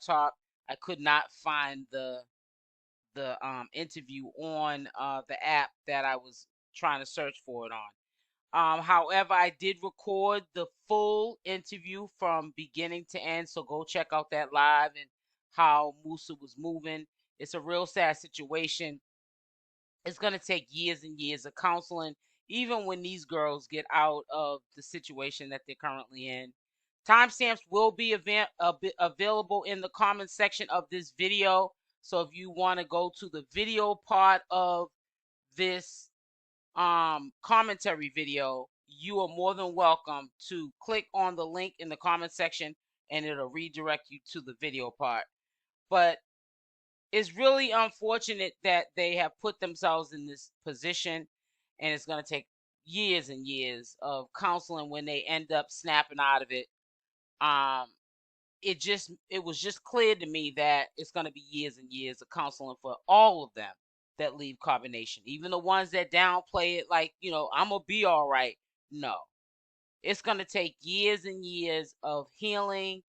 laptop. I could not find the interview on the app that I was trying to search for it on. However, I did record the full interview from beginning to end, so go check out that live and how Musa was moving. It's a real sad situation. It's going to take years and years of counseling, even when these girls get out of the situation that they're currently in. Timestamps will be available in the comment section of this video. So if you want to go to the video part of this commentary video, you are more than welcome to click on the link in the comment section and it'll redirect you to the video part. But it's really unfortunate that they have put themselves in this position, and it's going to take years and years of counseling when they end up snapping out of it. It was just clear to me that it's going to be years and years of counseling for all of them that leave carbonation, even the ones that downplay it like, I'm gonna be all right. No, it's going to take years and years of healing,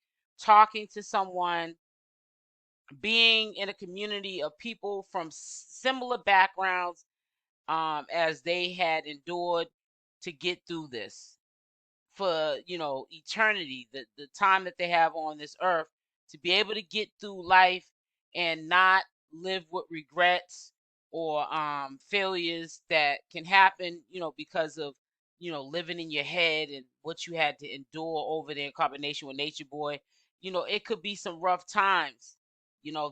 talking to someone, being in a community of people from similar backgrounds as they had endured to get through this for eternity, the time that they have on this earth, to be able to get through life and not live with regrets or failures that can happen because of living in your head and what you had to endure over there in combination with Natureboy. It could be some rough times.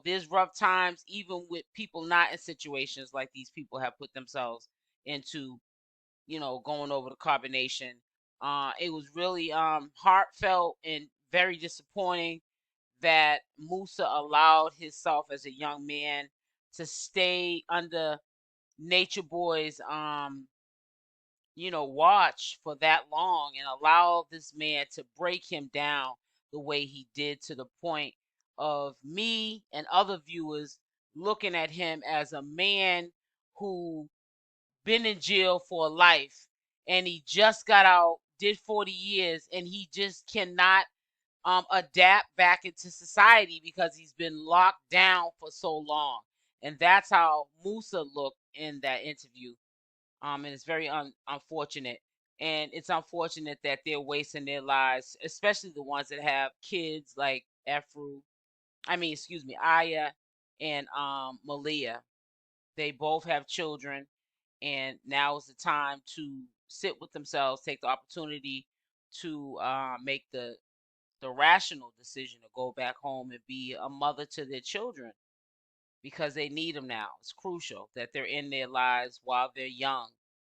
There's rough times even with people not in situations like these people have put themselves into, going over the carbonation. It was really heartfelt and very disappointing that Musa allowed himself as a young man to stay under Natureboy's watch for that long and allow this man to break him down the way he did, to the point of me and other viewers looking at him as a man who been in jail for life, and he just got out, did 40 years, and he just cannot adapt back into society because he's been locked down for so long. And that's how Musa looked in that interview. And it's very unfortunate. And it's unfortunate that they're wasting their lives, especially the ones that have kids like Aya and Malia. They both have children, and now is the time to sit with themselves, take the opportunity to make the rational decision to go back home and be a mother to their children, because they need them now. It's crucial that they're in their lives while they're young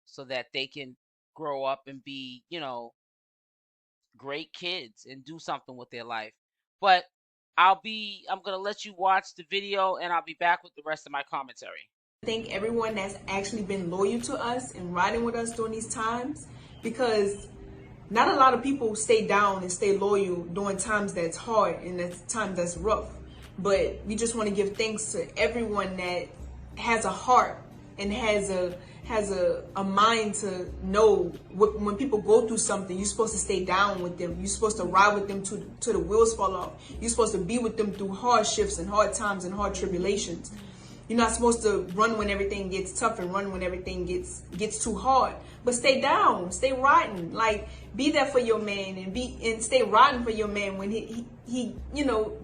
so that they can grow up and be, great kids and do something with their life. But I'm going to let you watch the video and I'll be back with the rest of my commentary. Thank everyone that's actually been loyal to us and riding with us during these times, because not a lot of people stay down and stay loyal during times that's hard and that's times that's rough. But we just want to give thanks to everyone that has a heart and has a mind to know when people go through something, you're supposed to stay down with them. You're supposed to ride with them to the wheels fall off. You're supposed to be with them through hardships and hard times and hard tribulations. You're not supposed to run when everything gets tough and run when everything gets too hard. But stay down, stay riding. Like, be there for your man and stay riding for your man when he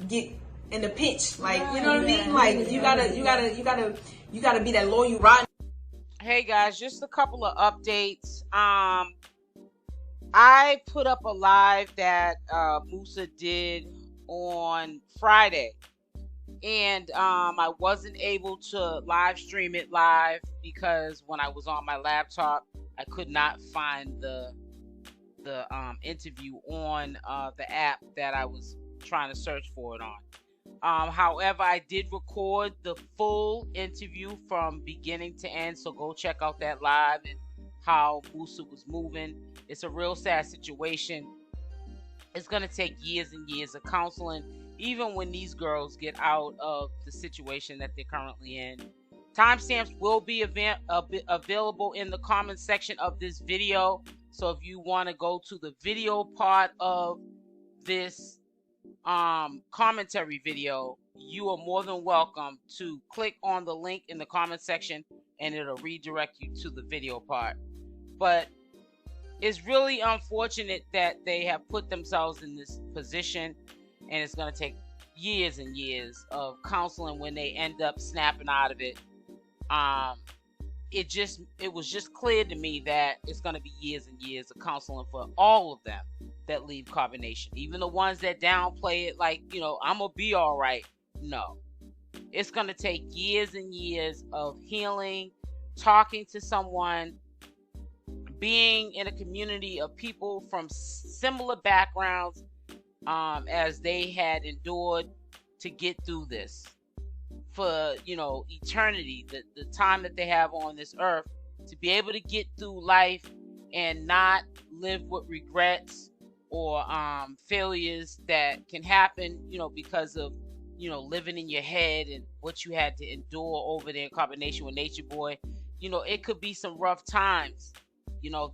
get in the pinch. Like, you know what I mean? Like, you gotta be that loyal riding. Hey guys, just a couple of updates. I put up a live that Musa did on Friday. And I wasn't able to live stream it live because when I was on my laptop, I could not find the interview on the app that I was trying to search for it on. However, I did record the full interview from beginning to end, so go check out that live and how Musa was moving. It's a real sad situation. It's going to take years and years of counseling, even when these girls get out of the situation that they're currently in. Timestamps will be available in the comment section of this video. So if you want to go to the video part of this commentary video, you are more than welcome to click on the link in the comment section and it'll redirect you to the video part. But it's really unfortunate that they have put themselves in this position, and it's going to take years and years of counseling when they end up snapping out of it. It was just clear to me that it's going to be years and years of counseling for all of them that leave carbonation. Even the ones that downplay it like, I'm gonna be all right. No, it's going to take years and years of healing, talking to someone, being in a community of people from similar backgrounds as they had endured to get through this for eternity, the time that they have on this earth, to be able to get through life and not live with regrets or failures that can happen because of living in your head and what you had to endure over there in combination with Natureboy. It could be some rough times.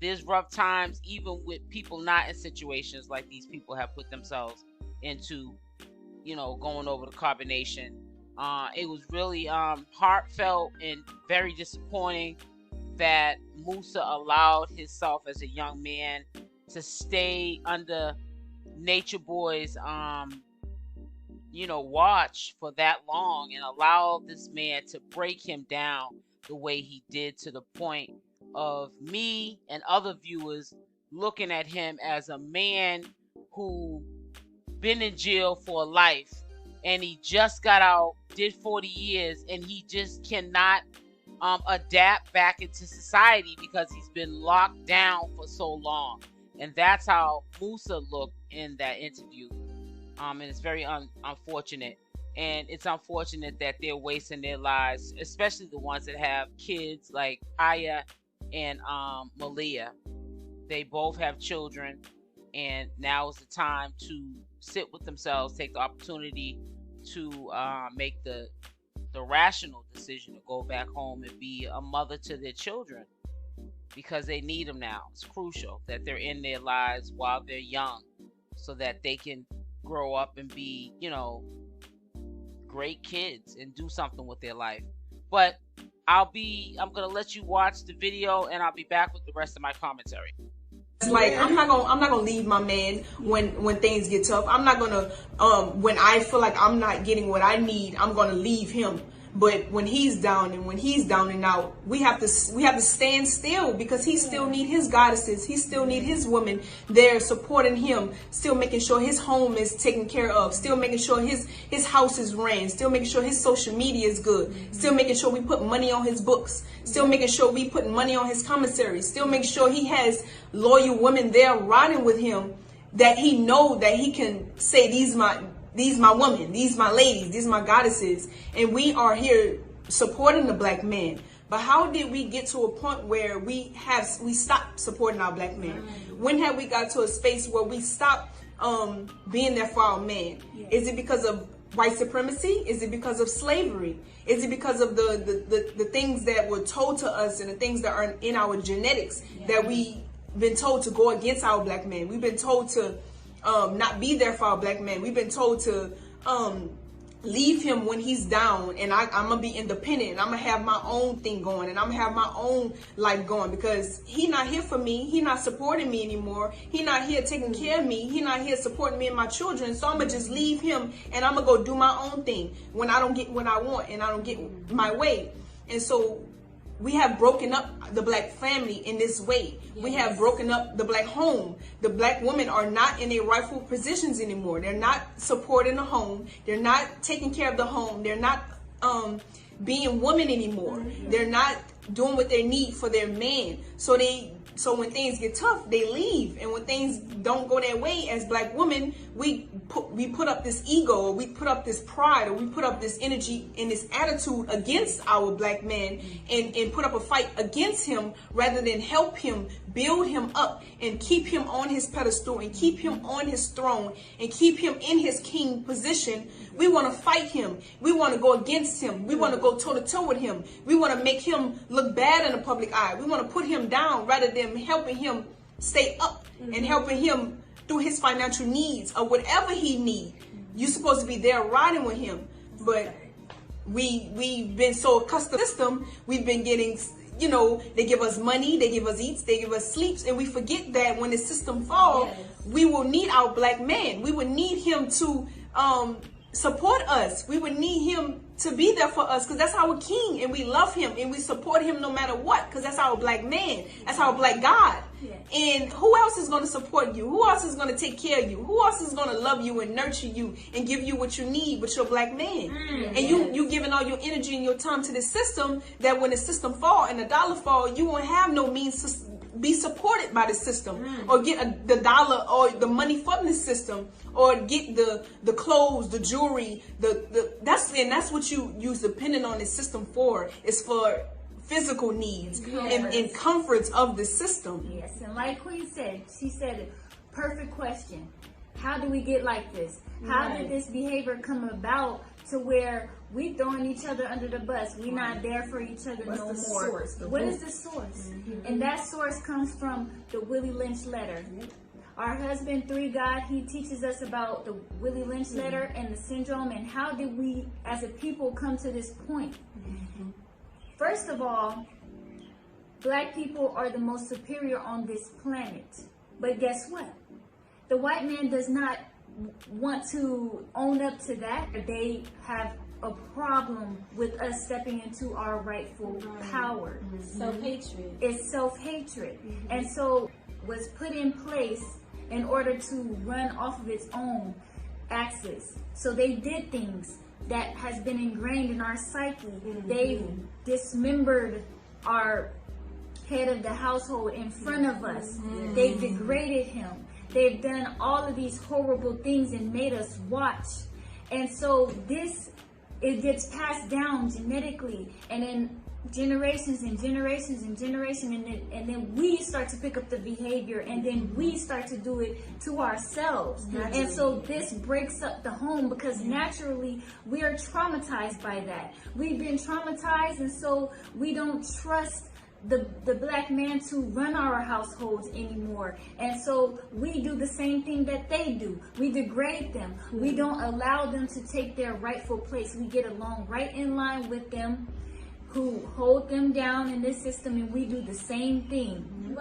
There's rough times even with people not in situations like these people have put themselves into, going over the carbonation. It was really heartfelt and very disappointing that Musa allowed himself as a young man to stay under Natureboy's watch for that long and allow this man to break him down the way he did, to the point of me and other viewers looking at him as a man who been in jail for life, and he just got out, did 40 years, and he just cannot adapt back into society because he's been locked down for so long. And that's how Musa looked in that interview. And it's very unfortunate. And it's unfortunate that they're wasting their lives, especially the ones that have kids like Aya and Malia. They both have children, and now is the time to sit with themselves, take the opportunity to make the rational decision to go back home and be a mother to their children, because they need them now. It's crucial that they're in their lives while they're young so that they can grow up and be, great kids and do something with their life. But I'm gonna let you watch the video, and I'll be back with the rest of my commentary. Like, I'm not gonna leave my man when things get tough. I'm not gonna when I feel like I'm not getting what I need, I'm gonna leave him. But when he's down and out, we have to stand still, because he still need his goddesses. He still need his women there supporting him, still making sure his home is taken care of, still making sure his house is ran, still making sure his social media is good, still making sure we put money on his books, still making sure we put money on his commissary, still making sure he has loyal women there riding with him, that he know that he can say, these my women, these my ladies, these my goddesses, and we are here supporting the black man. But how did we get to a point where we stopped supporting our black man? When have we got to a space where we stopped being there for our man? Is it because of white supremacy? Is it because of slavery? Is it because of the things that were told to us and the things that are in our genetics that we been told to go against our black man? We've been told to not be there for our black man. We've been told to leave him when he's down, and I'm gonna be independent, and I'm gonna have my own thing going, and I'm gonna have my own life going, because he not here for me. He not supporting me anymore. He not here taking care of me. He not here supporting me and my children. So I'm gonna just leave him, and I'm gonna go do my own thing when I don't get what I want and I don't get my way. And so we have broken up the black family in this way. Yes. We have broken up the black home. The black women are not in their rightful positions anymore. They're not supporting the home. They're not taking care of the home. They're not being women anymore. Mm-hmm. They're not doing what they need for their man. So when things get tough, they leave. And when things don't go their way, as black women, we put up this ego, or we put up this pride, or we put up this energy and this attitude against our black man, and put up a fight against him, rather than help him, build him up, and keep him on his pedestal, and keep him on his throne, and keep him in his king position. We want to fight him. We want to go against him. We want to go toe to toe with him. We want to make him look bad in the public eye. We want to put him down, rather than helping him stay up and helping him through his financial needs, or whatever he needs. You're supposed to be there riding with him. But we've been so accustomed to the system, we've been getting, you know, they give us money, they give us eats, they give us sleeps, and we forget that when the system falls, we will need our black man. We would need him to support us. We would need him to be there for us, because that's our king, and we love him, and we support him no matter what, because that's our black man. That's our black God. And who else is going to support you? Who else is going to take care of you? Who else is going to love you and nurture you and give you what you need but your black man? And you giving all your energy and your time to this system, that when the system fall and the dollar fall, you won't have no means to be supported by the system, or get the dollar or the money from the system, or get the clothes, the jewelry, that's what you's dependent on the system for. It's for physical needs and comforts of the system. Yes, and like Queen said, she said, perfect question. How do we get like this? How did this behavior come about to where we throwing each other under the bus? We not there for each other no more. Source? What is the source? And that source comes from the Willie Lynch letter. Our husband, 3 God, he teaches us about the Willie Lynch letter and the syndrome, and how did we as a people come to this point? First of all, black people are the most superior on this planet. But guess what? The white man does not want to own up to that. They have a problem with us stepping into our rightful power. Self-hatred. It's self-hatred. And so was put in place in order to run off of its own axis. So they did things that has been ingrained in our psyche. They've dismembered our head of the household in front of us. They've degraded him. They've done all of these horrible things and made us watch. And so it gets passed down genetically, and then generations and generations and generations, and then we start to pick up the behavior, and then we start to do it to ourselves. And so this breaks up the home, because naturally we are traumatized by that. We've been traumatized, and so we don't trust the black man to run our households anymore. And so we do the same thing that they do. We degrade them. We don't allow them to take their rightful place. We get along right in line with them, who hold them down in this system, and we do the same thing.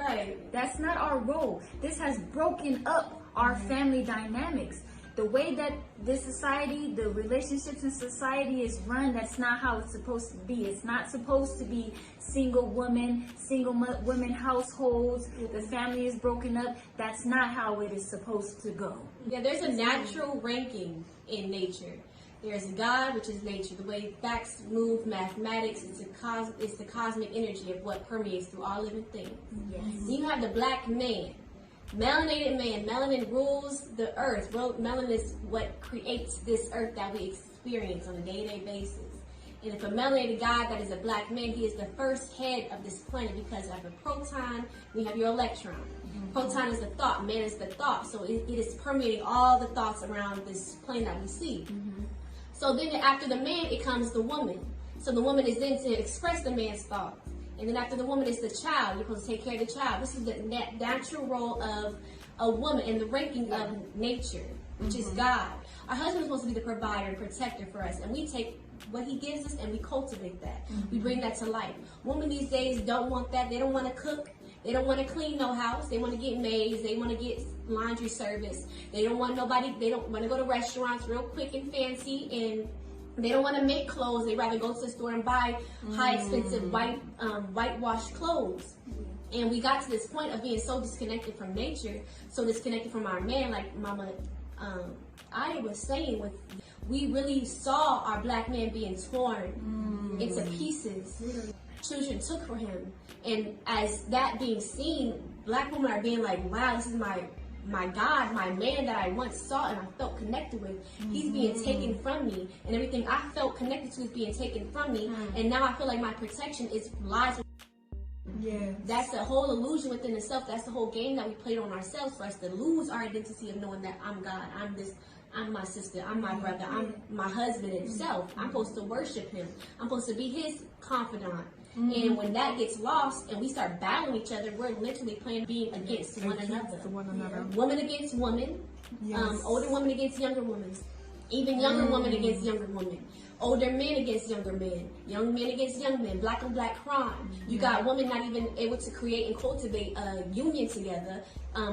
That's not our role. This has broken up our family dynamics. The way that this society, the relationships in society is run, that's not how it's supposed to be. It's not supposed to be single women households. The family is broken up. That's not how it is supposed to go. Yeah, there's a natural ranking in nature. There's God, which is nature. The way facts move, mathematics, it's the cosmic energy of what permeates through all living things. Then you have the black man. Melanated man. Melanin rules the earth. Melanin is what creates this earth that we experience on a day-to-day basis. And if a melanated God that is a black man, he is the first head of this planet, because of a proton, we have your electron. Proton is the thought, man is the thought. So it is permeating all the thoughts around this plane that we see. So then after the man, it comes the woman. So the woman is then to express the man's thoughts. And then after the woman is the child. You're supposed to take care of the child. This is the natural role of a woman in the ranking of nature, which is God. Our husband is supposed to be the provider and protector for us. And we take what he gives us and we cultivate that. We bring that to life. Women these days don't want that. They don't want to cook. They don't want to clean no house. They want to get maids. They want to get laundry service. They don't want nobody. They don't want to go to restaurants real quick and fancy, and they don't want to make clothes. They rather go to the store and buy high expensive whitewashed clothes. And we got to this point of being so disconnected from nature, so disconnected from our man, like Mama I was saying, we really saw our black man being torn into pieces. Children took for him. And as that being seen, black women are being like, wow, this is my God, my man that I once saw and I felt connected with. He's being taken from me, and everything I felt connected to is being taken from me. And now I feel like my protection lies with. That's the whole illusion within itself. That's the whole game that we played on ourselves, for us to lose our identity of knowing that I'm God, I'm this, I'm my sister, I'm my brother, I'm my husband himself. I'm supposed to worship him. I'm supposed to be his confidant. And when that gets lost and we start battling each other, we're literally being against one another. Woman against woman, older woman against younger women. Even younger women against younger women. Older men against younger men. Young men against young men. Black on black crime. You got women not even able to create and cultivate a union together.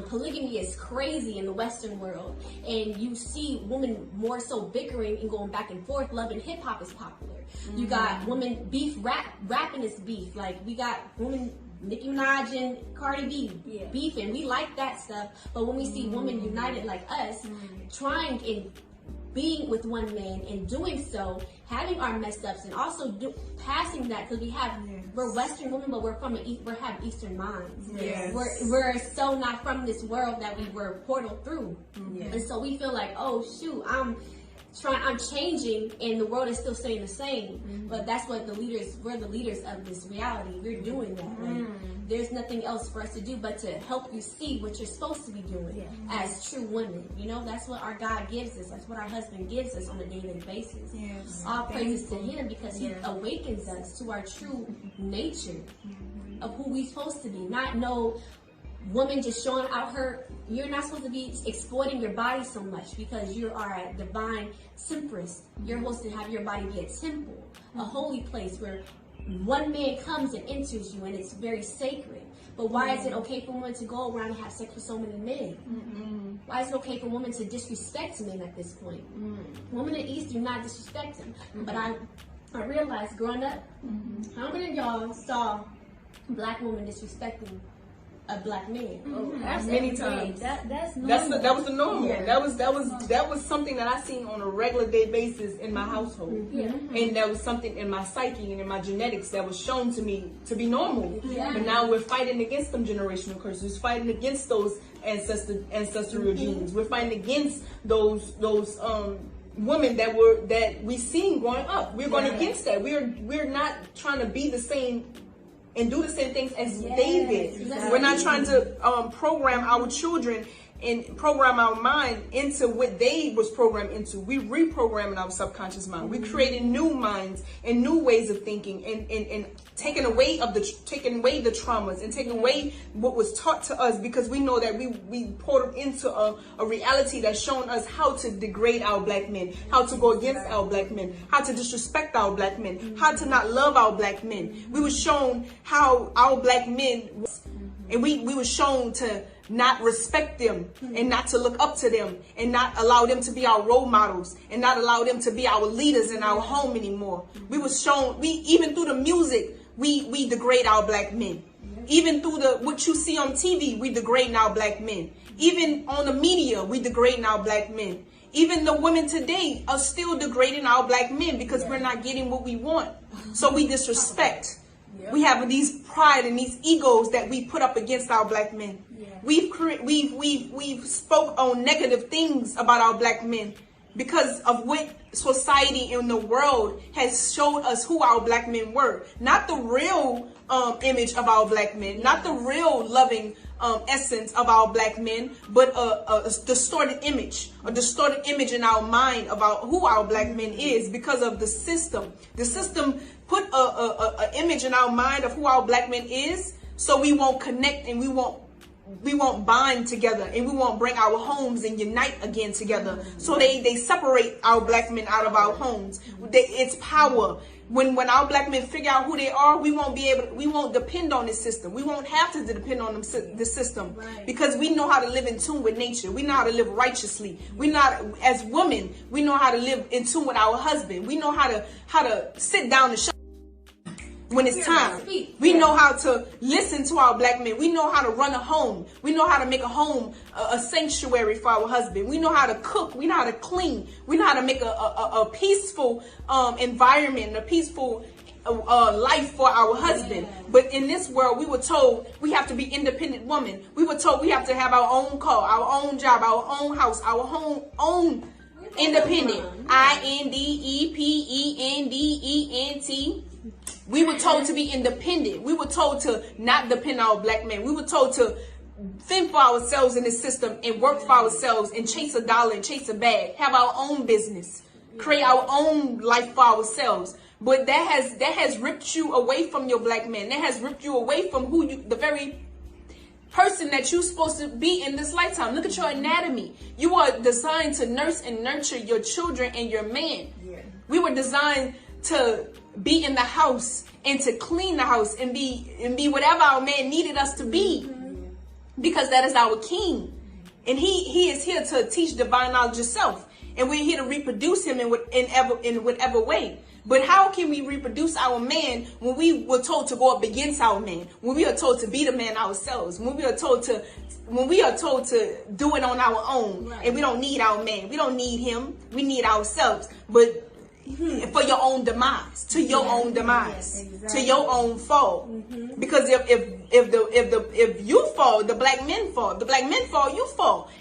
Polygamy is crazy in the Western world. And you see women more so bickering and going back and forth. Love and hip hop is popular. You got women beef, rapping is beef. Like, we got women, Nicki Minaj and Cardi B beefing. We like that stuff. But when we see women united like us, trying and being with one man and doing so, having our mess ups and also passing that, because we're Western women, but we have Eastern minds. Yes. We're so not from this world that we were portal through. And so we feel like, oh shoot, I'm changing and the world is still staying the same. But that's what we're the leaders of this reality. We're doing that. Like, there's nothing else for us to do but to help you see what you're supposed to be doing as true women. You know, that's what our God gives us. That's what our husband gives us on a daily basis. Yes. All praises to him, because he awakens us to our true nature of who we're supposed to be. Not no woman just showing out you're not supposed to be exploiting your body so much, because you are a divine temperance. You're supposed to have your body be a temple, a holy place where one man comes and enters you, and it's very sacred. But why is it okay for women to go around and have sex with so many men? Why is it okay for women to disrespect men at this point? Women in the East do not disrespect them. But I realized growing up, how many of y'all saw black women disrespecting a black man? Many times. That's normal. That was the normal. That was something that I seen on a regular day basis in my household. And that was something in my psyche and in my genetics that was shown to me to be normal. But now we're fighting against them generational curses, fighting against those ancestral genes. We're fighting against those women that we seen growing up. We're going against that. We're not trying to be the same and do the same things as they did. Exactly. We're not trying to program our children and program our mind into what they was programmed into. We reprogramming our subconscious mind. We creating new minds and new ways of thinking, and taking away the traumas and taking away what was taught to us, because we know that we ported into a reality that's shown us how to degrade our black men, how to go against our black men, how to disrespect our black men, how to not love our black men. We were shown how our black men, and we were shown to not respect them and not to look up to them and not allow them to be our role models and not allow them to be our leaders in our home anymore. We was shown, even through the music, we degrade our black men. Even through what you see on TV, we degrade our black men. Even on the media, we degrade our black men. Even the women today are still degrading our black men because we're not getting what we want. So we disrespect. We have these pride and these egos that we put up against our black men. We've spoke on negative things about our black men because of what society in the world has showed us who our black men were. Not the real image of our black men, not the real loving essence of our black men, but a distorted image in our mind about who our black men is because of the system. The system put a image in our mind of who our black men is, so we won't connect and we won't bind together, and we won't bring our homes and unite again together. So they separate our black men out of our homes. It's power. When our black men figure out who they are, we won't depend on this system. We won't have to depend on the system, because we know how to live in tune with nature. We know how to live righteously. As women, we know how to live in tune with our husband. We know how to sit down and shut when it's time. We know how to listen to our black men. We know how to run a home. We know how to make a home a sanctuary for our husband. We know how to cook. We know how to clean. We know how to make a peaceful environment, a peaceful life for our husband. But in this world, we were told we have to be independent women. We were told we have to have our own car, our own job, our own house, our own independent. INDEPENDENT. We were told to be independent. We were told to not depend on our black men. We were told to fend for ourselves in this system and work for ourselves and chase a dollar and chase a bag, have our own business, create our own life for ourselves. But that has ripped you away from your black man. That has ripped you away from person that you're supposed to be in this lifetime. Look at your anatomy. You are designed to nurse and nurture your children and your man. Yeah. We were designed to be in the house and to clean the house and be whatever our man needed us to be, because that is our king. And he is here to teach divine knowledge itself. And we're here to reproduce him in whatever way. But how can we reproduce our man when we were told to go up against our man? When we are told to be the man ourselves? When we are told to do it on our own, right. And we don't need our man. We don't need him. We need ourselves. But for your own demise, to your own demise, exactly. To your own fall. Because if you fall, the black men fall. The black men fall, you fall.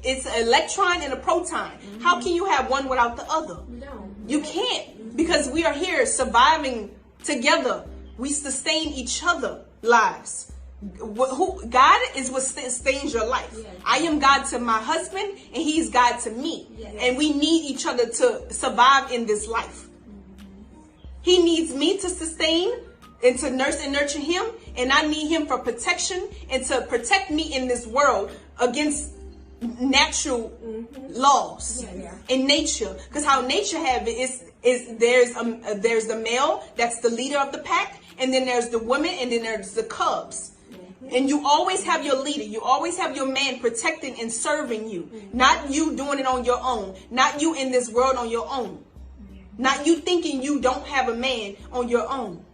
It's an electron and a proton. How can you have one without the other? No. You can't, because we are here surviving together. We sustain each other lives. God is what sustains your life. Yes. I am God to my husband, and he's God to me. Yes. And we need each other to survive in this life. He needs me to sustain and to nurse and nurture him, and I need him for protection and to protect me in this world against natural laws in nature. Because how nature have it is there's the male that's the leader of the pack, and then there's the women, and then there's the cubs. And you always have your leader. You always have your man protecting and serving you. Not you doing it on your own. Not you in this world on your own. Not you thinking you don't have a man on your own.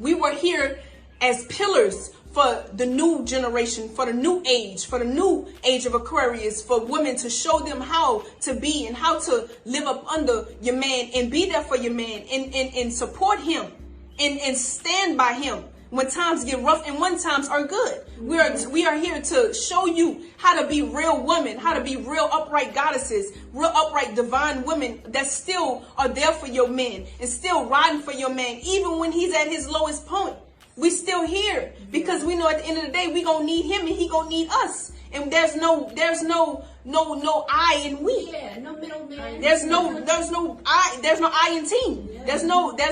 We were here as pillars for the new generation, for the new age of Aquarius, for women, to show them how to be and how to live up under your man and be there for your man and support him and stand by him when times get rough and when times are good. We are here to show you how to be real women, how to be real upright goddesses, real upright divine women that still are there for your man and still riding for your man, even when he's at his lowest point. We still here because we know at the end of the day we gonna need him and he gonna need us. And there's no I and we. Yeah, no middleman. There's no I in team. Yeah. There's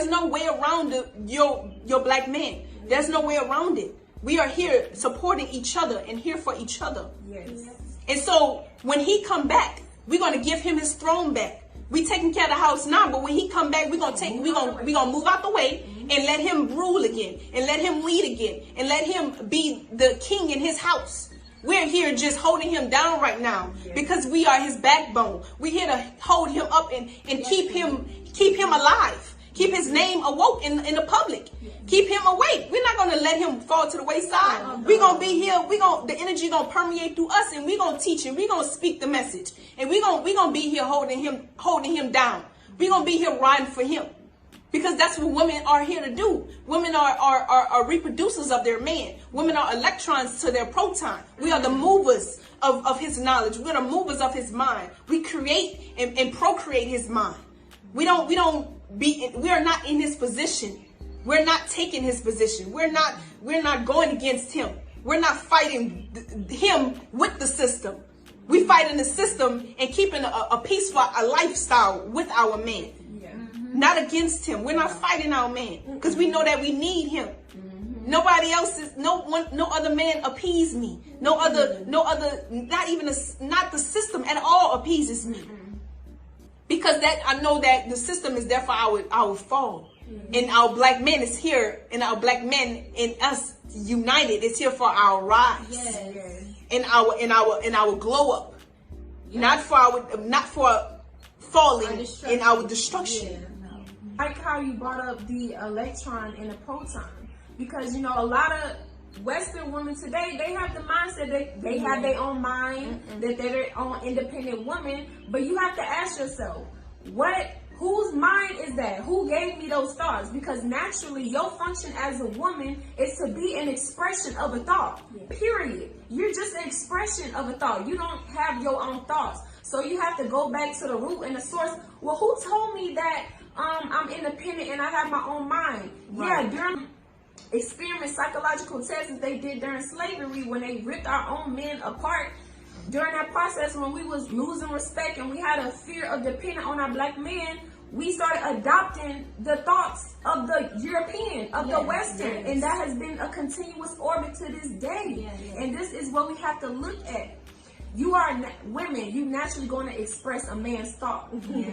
no way around your black man. There's no way around it. We are here supporting each other and here for each other. Yes. And so when he come back, we're gonna give him his throne back. We taking care of the house now, but when he come back, we're gonna move out the way and let him rule again, and let him lead again, and let him be the king in his house. We're here just holding him down right now because we are his backbone. We're here to hold him up and keep him alive. Keep his name awoke in the public. Keep him awake. We're not gonna let him fall to the wayside. We're gonna be here. The energy gonna permeate through us, and we're gonna teach him. We're gonna speak the message, and we're gonna be here holding him down. We're gonna be here riding for him, because that's what women are here to do. Women are reproducers of their man. Women are electrons to their proton. We are the movers of his knowledge. We're the movers of his mind. We create and procreate his mind. We are not in his position. We're not taking his position. We're not going against him. We're not fighting him with the system. We fighting the system and keeping a peaceful lifestyle with our man. Not against him. We're not fighting our man because we know that we need him. Nobody else is no other man appease me. No other, not the system at all appeases me. Because I know that the system is there for our fall. And our black man is here, and our black men and us united is here for our rise. Yes. And our glow up. Not for falling in our destruction. I like how you brought up the electron and the proton, because a lot of Western women today, they have the mindset they have their own mind, that they're their own independent woman. But you have to ask yourself, whose mind is that? Who gave me those thoughts? Because naturally, your function as a woman is to be an expression of a thought. Period. You're just an expression of a thought. You don't have your own thoughts. So you have to go back to the root and the source. Well, who told me that I'm independent and I have my own mind? Right. Yeah, during psychological tests that they did during slavery, when they ripped our own men apart, during that process when we was losing respect and we had a fear of depending on our black men, we started adopting the thoughts of the European, of the Western, and that has been a continuous orbit to this day. And this is what we have to look at. You are women, you naturally going to express a man's thought.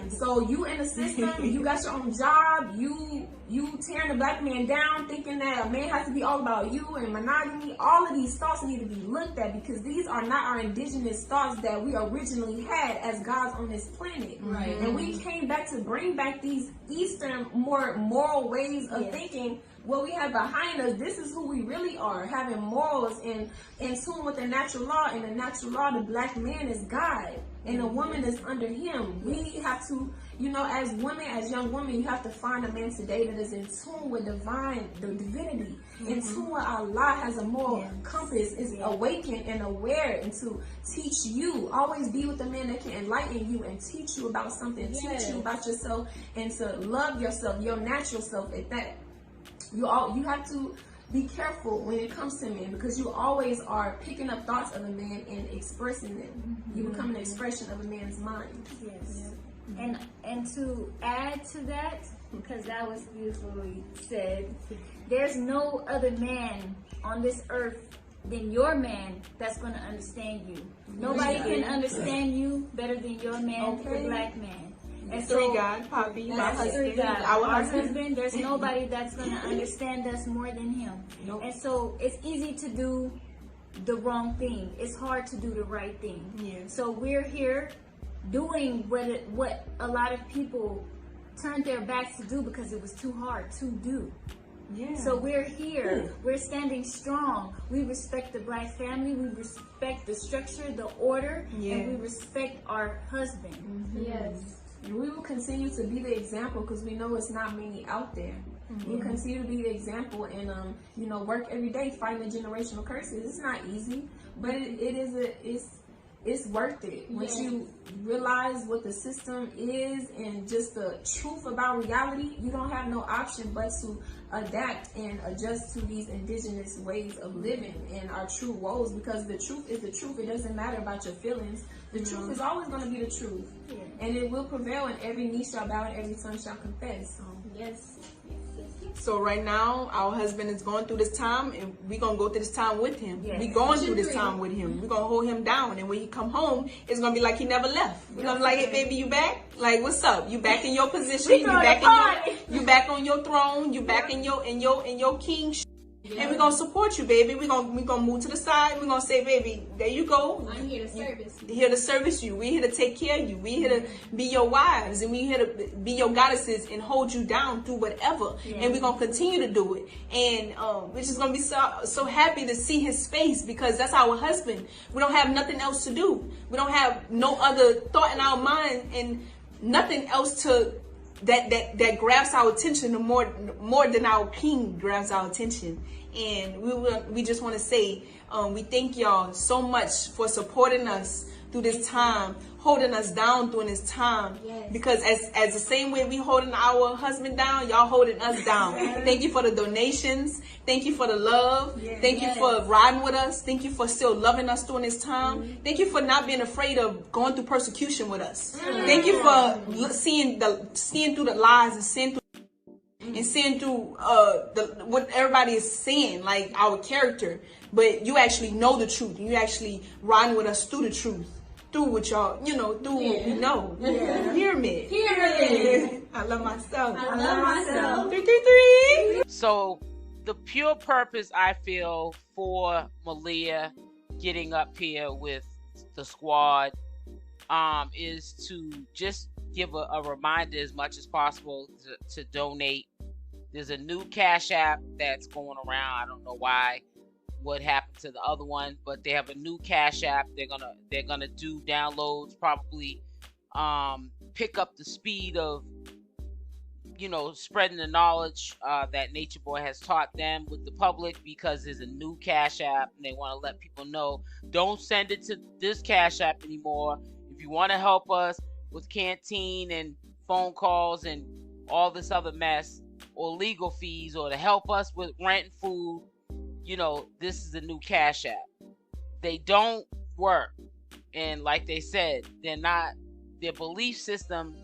So you in the system, you got your own job, you tearing the black man down, thinking that a man has to be all about you and monogamy. All of these thoughts need to be looked at, because these are not our indigenous thoughts that we originally had as gods on this planet. And we came back to bring back these Eastern, more moral ways of thinking. What we have behind us, this is who we really are, having morals and in tune with the natural law. And the natural law, the black man is God, and the woman is under him. We have to, as women, as young women, you have to find a man today that is in tune with the divinity, in tune with Allah, has a moral compass, is awakened and aware, and to teach you. Always be with a man that can enlighten you and teach you about something, teach you about yourself, and to love yourself, your natural self at that. You have to be careful when it comes to men, because you always are picking up thoughts of a man and expressing them. You become an expression of a man's mind. And to add to that, because that was beautifully said, there's no other man on this earth than your man that's going to understand you. Nobody can understand you better than your man, the black man. And so, God, Poppy, my husband, our husband, there's nobody that's going to understand us more than him. And so it's easy to do the wrong thing. It's hard to do the right thing. So we're here doing what a lot of people turned their backs to do because it was too hard to do. So we're here. We're standing strong. We respect the black family. We respect the structure, the order, and we respect our husband. And we will continue to be the example, because we know it's not many out there. We'll continue to be the example and, work every day fighting the generational curses. It's not easy, but it's worth it. Once you realize what the system is and just the truth about reality, you don't have no option but to adapt and adjust to these indigenous ways of living and our true woes, because the truth is the truth. It doesn't matter about your feelings. The truth is always going to be the truth. And it will prevail, and every knee shall bow and every tongue shall confess. So right now, our husband is going through this time, and we're going to go through this time with him. We going through this time with him. We're going to hold him down, and when he come home, it's going to be like he never left. We're going to be like, hey, baby, you back? Like, what's up? You back in your position? You back on your throne? You back in your king? And we're gonna support you, baby. We're gonna move to the side. We're gonna say, baby, there you go. I'm here to service you. Here to service you. We're here to take care of you. We're here to be your wives, and we're here to be your goddesses and hold you down through whatever. And we're gonna continue to do it. And we're just gonna be so happy to see his face, because that's our husband. We don't have nothing else to do. We don't have no other thought in our mind and nothing else to that grabs our attention more than our king grabs our attention. And we just want to say we thank y'all so much for supporting us through this time, holding us down during this time. Because as the same way we holding our husband down, y'all holding us down. Thank you for the donations. Thank you for the love. Thank you for riding with us. Thank you for still loving us during this time. Thank you for not being afraid of going through persecution with us. Thank you for seeing through the lies and seeing through what everybody is saying, like our character. But you actually know the truth. You actually riding with us through the truth. Through what y'all, through what we know. Pyramid. I love myself. I love myself. 333. So the pure purpose, I feel, for Malia getting up here with the squad is to just give a reminder as much as possible to donate. There's a new Cash App that's going around. I don't know what happened to the other one, but they have a new Cash App. They're gonna do downloads, probably pick up the speed of spreading the knowledge that Natureboy has taught them with the public, because there's a new Cash App and they want to let people know, don't send it to this Cash App anymore. If you want to help us with canteen and phone calls and all this other mess, or legal fees, or to help us with rent and food, this is the new Cash App. They don't work. And like they said, their belief system